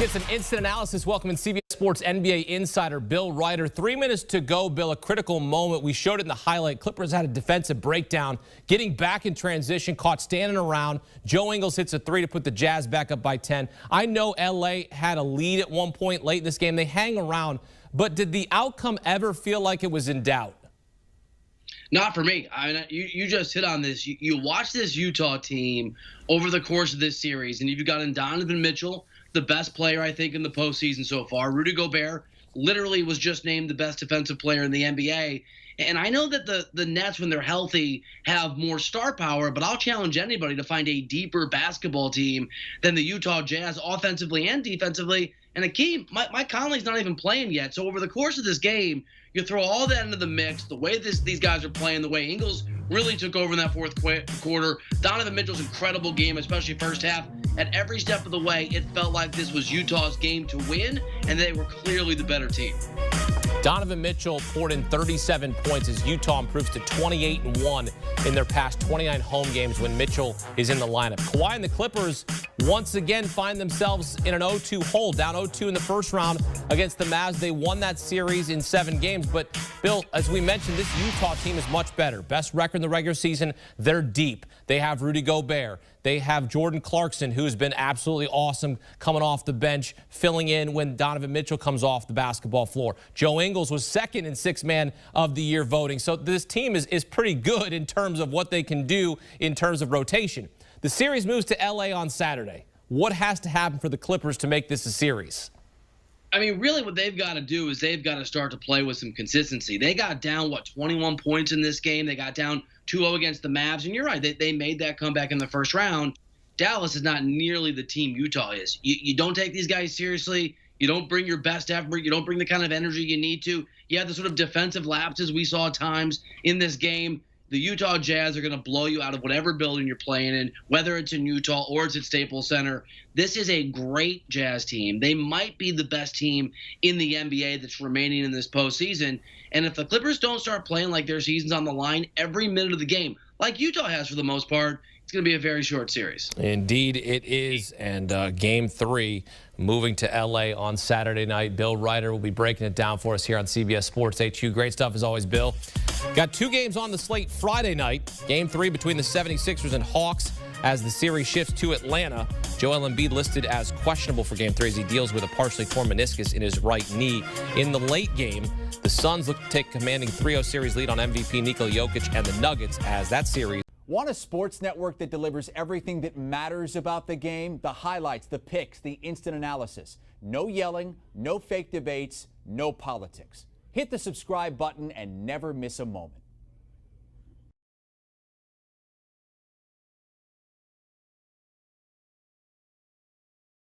Get some instant analysis. Welcome in CBS Sports NBA Insider Bill Reiter. 3 minutes to go, Bill. A critical moment. We showed it in the highlight. Clippers had a defensive breakdown, getting back in transition, caught standing around. Joe Ingles hits a three to put the Jazz back up by 10. I know LA had a lead at one point late in this game. They hang around. But did the outcome ever feel like it was in doubt? Not for me. I mean, you just hit on this. You watch this Utah team over the course of this series, and you've gotten Donovan Mitchell, the best player, I think, in the postseason so far. Rudy Gobert literally was just named the best defensive player in the NBA. And I know that the Nets, when they're healthy, have more star power, but I'll challenge anybody to find a deeper basketball team than the Utah Jazz offensively and defensively. And Akeem, Mike Conley's not even playing yet. So over the course of this game, you throw all that into the mix, the way these guys are playing, the way Ingles really took over in that fourth quarter, Donovan Mitchell's incredible game, especially first half. At every step of the way, it felt like this was Utah's game to win, and they were clearly the better team. Donovan Mitchell poured in 37 points as Utah improves to 28-1 in their past 29 home games when Mitchell is in the lineup. Kawhi and the Clippers once again find themselves in an 0-2 hole, down 0-2 in the first round against the Mavs. They won that series in 7 games. But, Bill, as we mentioned, this Utah team is much better. Best record in the regular season. They're deep. They have Rudy Gobert. They have Jordan Clarkson, who's been absolutely awesome coming off the bench, filling in when Donovan Mitchell comes off the basketball floor. Joe Ingles was second in Sixth Man of the Year voting. So this team is pretty good in terms of what they can do in terms of rotation. The series moves to L.A. on Saturday. What has to happen for the Clippers to make this a series? I mean, really what they've got to do is they've got to start to play with some consistency. They got down, 21 points in this game. They got down 2-0 against the Mavs. And you're right, they made that comeback in the first round. Dallas is not nearly the team Utah is. You don't take these guys seriously. You don't bring your best effort. You don't bring the kind of energy you need to. You have the sort of defensive lapses we saw at times in this game. The Utah Jazz are going to blow you out of whatever building you're playing in, whether it's in Utah or it's at Staples Center. This is a great Jazz team. They might be the best team in the NBA that's remaining in this postseason. And if the Clippers don't start playing like their season's on the line every minute of the game, like Utah has for the most part, it's going to be a very short series. Indeed it is. And Game 3 moving to L.A. on Saturday night. Bill Reiter will be breaking it down for us here on CBS Sports HQ. Great stuff as always, Bill. Got 2 games on the slate Friday night. Game 3 between the 76ers and Hawks as the series shifts to Atlanta. Joel Embiid listed as questionable for Game 3 as he deals with a partially torn meniscus in his right knee. In the late game, the Suns look to take a commanding 3-0 series lead on MVP Nikola Jokic and the Nuggets as that series. Want a sports network that delivers everything that matters about the game? The highlights, the picks, the instant analysis. No yelling, no fake debates, no politics. Hit the subscribe button and never miss a moment.